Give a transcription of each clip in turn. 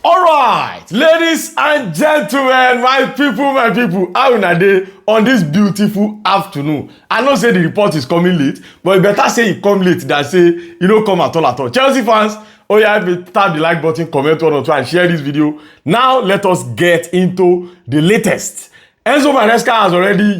Alright, ladies and gentlemen, my people, how una dey on this beautiful afternoon? I know say the report is coming late, but you better say e come late than say e no come at all. Chelsea fans, oh yeah, tap the like button, comment one or two and share this video. Now let us get into the latest. Enzo Maresca has already,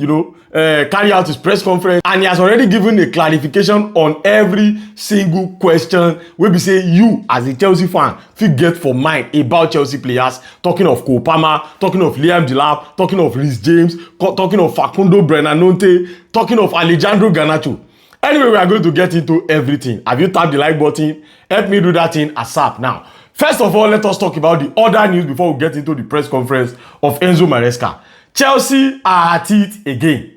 carried out his press conference and he has already given a clarification on every single question wey be say you as a Chelsea fan fit get for mind about Chelsea players. Talking of Cole Palmer, talking of Delap, talking of Reece James, talking of Facundo Buonanotte, talking of Alejandro Garnacho. Anyway, we are going to get into everything. Have you tapped the like button? Help me do that thing ASAP now. First of all, let us talk about the other news before we get into the press conference of Enzo Maresca. Chelsea are at it again.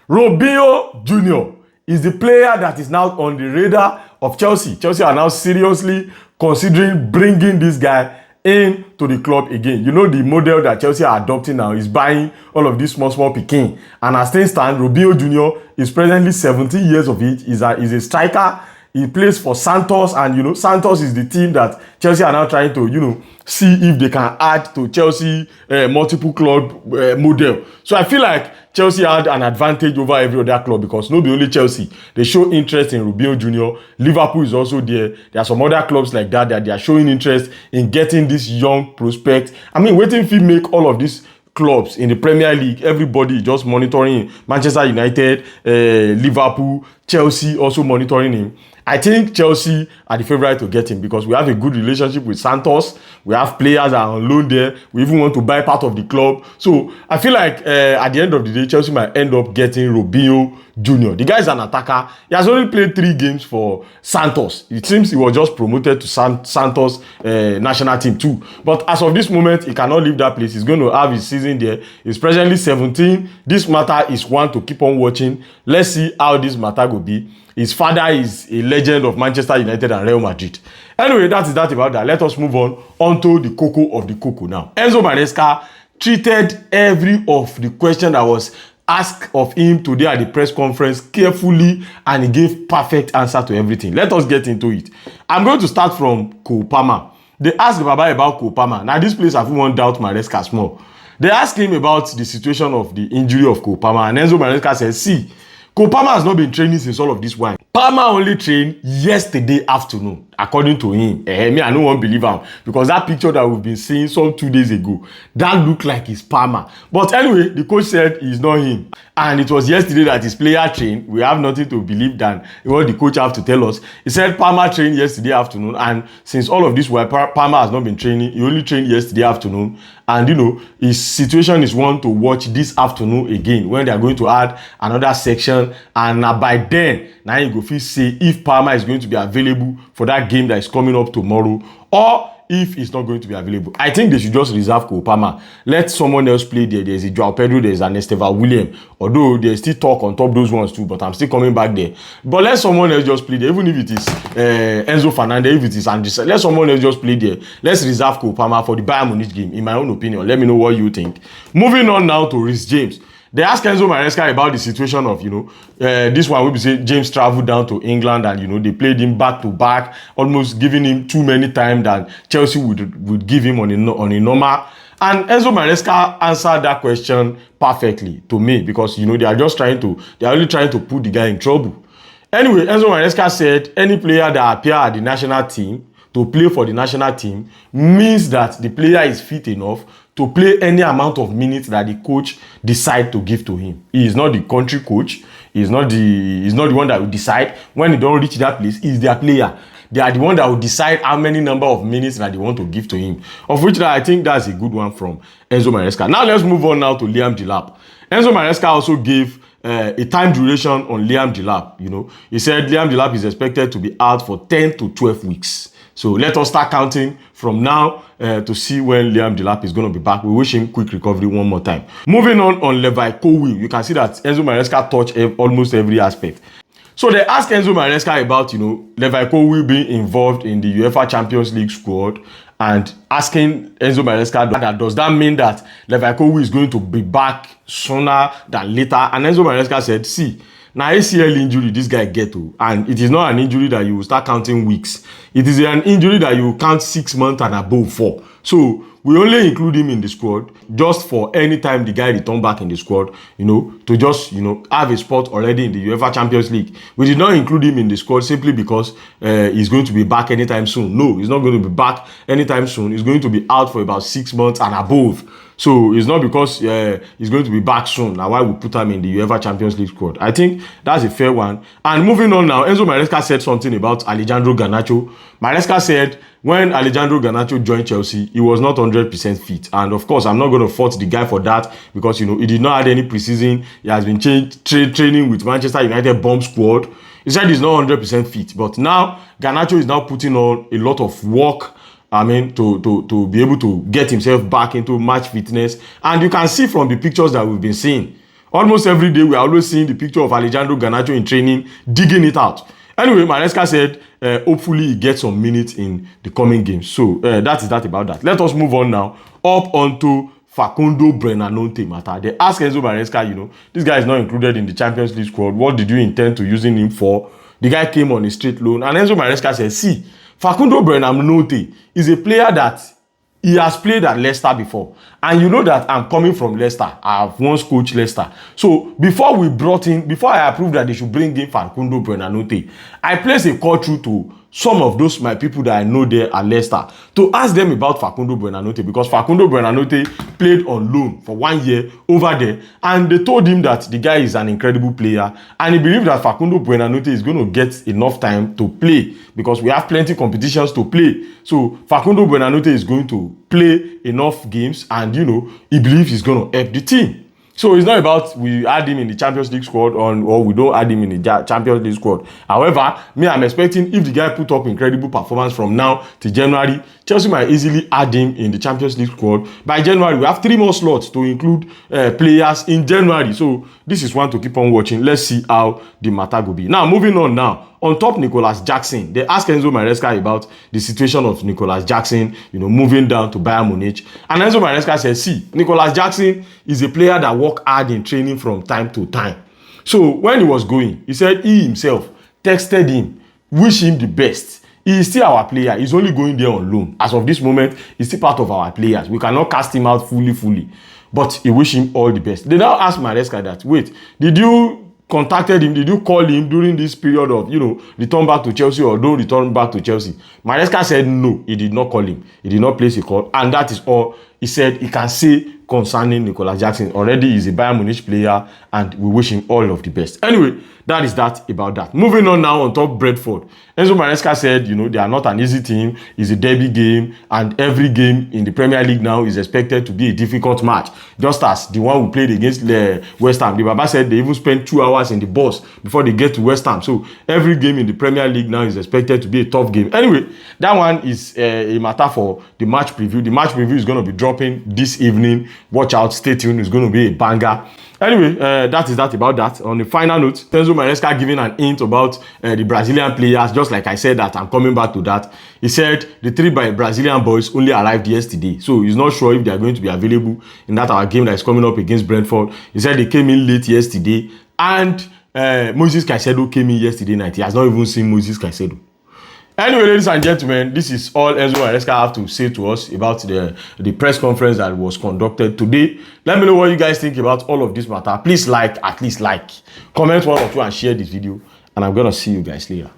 Rubio Jr is the player that is now on the radar of Chelsea. Chelsea are now seriously considering bringing this guy into the club again. You know the model that Chelsea are adopting now is buying all of these small picking. And as things stand, Rubio Jr is presently 17 years of age. He's a striker. He plays for Santos, and Santos is the team that Chelsea are now trying to see if they can add to Chelsea multiple club model. So I feel like Chelsea had an advantage over every other club because not only Chelsea, they show interest in Rubio Jr. Liverpool is also there. There are some other clubs like that they are showing interest in getting this young prospect. I mean, waiting if you make all of these clubs in the Premier League, everybody just monitoring Manchester United, Liverpool, Chelsea also monitoring him. I think Chelsea are the favorite to get him because we have a good relationship with Santos. We have players that are on loan there. We even want to buy part of the club. So I feel like at the end of the day, Chelsea might end up getting Rubio Jr. The guy is an attacker. He has only played 3 games for Santos. It seems he was just promoted to Santos national team too. But as of this moment, he cannot leave that place. He's going to have his season there. He's presently 17. This matter is one to keep on watching. Let's see how this matter will be. His father is a legend of Manchester United and Real Madrid. Anyway, that is that about that. Let us move on to the cocoa of the cocoa now. Enzo Maresca treated every of the question that was asked of him today at the press conference carefully, and he gave perfect answer to everything. Let us get into it. I'm going to start from Cole Palmer. They asked Baba about Cole Palmer. Now this place, I won't doubt Maresca small. They asked him about the situation of the injury of Cole Palmer, and Enzo Maresca said, see, Cole Palmer has not been training since all of this while. Palmer only trained yesterday afternoon, according to him. Me, I don't want to believe him because that picture that we've been seeing some 2 days ago, that looked like it's Palmer. But anyway, the coach said it's not him. And it was yesterday that his player trained. We have nothing to believe than what the coach have to tell us. He said Palmer trained yesterday afternoon, and since all of this while Palmer has not been training, he only trained yesterday afternoon. And his situation is one to watch this afternoon again when they are going to add another section, and by then now you go feel say if Palmer is going to be available for that game that is coming up tomorrow, or if it's not going to be available. I think they should just reserve Cole Palmer. Let someone else play there. There's a Joao Pedro, there's an Esteva William. Although there's still talk on top those ones too, but I'm still coming back there. But let someone else just play there. Even if it is Enzo Fernandez, if it is Andres, let someone else just play there. Let's reserve Cole Palmer for the Bayern Munich game, in my own opinion. Let me know what you think. Moving on now to Reece James. They asked Enzo Maresca about the situation of, this one will be say James traveled down to England and, they played him back to back, almost giving him too many times than Chelsea would give him on a normal. And Enzo Maresca answered that question perfectly to me because, they are only trying to put the guy in trouble. Anyway, Enzo Maresca said any player that appears at the national team to play for the national team means that the player is fit enough to play any amount of minutes that the coach decide to give to him. He is not the country coach. He's not the one that will decide when he don't reach that place. He's their player. They are the one that will decide how many number of minutes that they want to give to him. Of which I think that's a good one from Enzo Maresca. Now let's move on now to Liam Delap. Enzo Maresca also gave a time duration on Liam Delap. He said Liam Delap is expected to be out for 10 to 12 weeks. So let us start counting from now to see when Liam Delap is going to be back. We wish him quick recovery one more time. Moving on Levi Colwill. You can see that Enzo Maresca touched almost every aspect. So they asked Enzo Maresca about, Levi Colwill being involved in the UEFA Champions League squad, and asking Enzo Maresca, does that mean that Levi Colwill is going to be back sooner than later? And Enzo Maresca said, see, now ACL injury this guy get to, and it is not an injury that you will start counting weeks. It is an injury that you will count 6 months and above for. So we only include him in the squad just for any time the guy return back in the squad, to just, have a spot already in the UEFA Champions League. We did not include him in the squad simply because he's going to be back anytime soon. No, he's not going to be back anytime soon. He's going to be out for about 6 months and above. So it's not because he's going to be back soon. Now why we put him in the UEFA Champions League squad? I think that's a fair one. And moving on now, Enzo Maresca said something about Alejandro Garnacho. Maresca said when Alejandro Garnacho joined Chelsea, he was not 100% fit. And of course, I'm not going to fault the guy for that because, he did not have any preseason. He has been training with Manchester United bomb squad. He said he's not 100% fit. But now, Garnacho is now putting on a lot of work, to be able to get himself back into match fitness. And you can see from the pictures that we've been seeing, almost every day we are always seeing the picture of Alejandro Garnacho in training, digging it out. Anyway, Maresca said hopefully he gets some minutes in the coming games. So that is that about that. Let us move on now up onto Facundo Buonanotte matter. They ask Enzo Maresca, this guy is not included in the Champions League squad. What did you intend to using him for? The guy came on a straight loan. And Enzo Maresca said, see, Facundo Buonanotte is a player that he has played at Leicester before. And you know that I'm coming from Leicester. I've once coached Leicester. So before I approved that they should bring in Facundo Buonanotte, I placed a call through to some of those my people that I know there at Leicester to ask them about Facundo Buonanotte, because Facundo Buonanotte played on loan for 1 year over there, and they told him that the guy is an incredible player and he believed that Facundo Buonanotte is going to get enough time to play because we have plenty competitions to play. So Facundo Buonanotte is going to play enough games and he believes he's going to help the team. So it's not about we add him in the Champions League squad or we don't add him in the Champions League squad. However, I'm expecting if the guy put up incredible performance from now to January, Chelsea might easily add him in the Champions League squad. By January, we have 3 more slots to include players in January. So this is one to keep on watching. Let's see how the matter will be. Now, moving on now. On top, Nicolas Jackson. They asked Enzo Maresca about the situation of Nicolas Jackson, moving down to Bayern Munich. And Enzo Maresca said, see, Nicolas Jackson is a player that work hard in training from time to time. So when he was going, he said he himself texted him, wish him the best. He is still our player. He's only going there on loan. As of this moment, he's still part of our players. We cannot cast him out fully. But he wish him all the best. They now asked Maresca that, wait, did you contacted him? Did you call him during this period of, return back to Chelsea or don't return back to Chelsea? Maresca said no, he did not call him. He did not place a call. And that is all he said he can say concerning Nicolas Jackson. Already he's a Bayern Munich player and we wish him all of the best. Anyway, that is that about that. Moving on now on top Brentford. Enzo Maresca said, they are not an easy team. It's a derby game and every game in the Premier League now is expected to be a difficult match. Just as the one we played against West Ham. The Baba said they even spent 2 hours in the bus before they get to West Ham. So every game in the Premier League now is expected to be a tough game. Anyway, that one is a matter for the match preview. The match preview is going to be dropping this evening. Watch out, stay tuned. It's going to be a banger. Anyway, that is that about that. On the final note, Enzo Maresca giving an hint about the Brazilian players, just like I said that I'm coming back to that. He said the 3 Brazilian boys only arrived yesterday, so he's not sure if they are going to be available in that our game that is coming up against Brentford. He said they came in late yesterday, and Moses Caicedo came in yesterday night. He has not even seen Moses Caicedo. Anyway, ladies and gentlemen, this is all Enzo Maresca have to say to us about the press conference that was conducted today. Let me know what you guys think about all of this matter. Please at least like, comment 1 or 2 and share this video. And I'm going to see you guys later.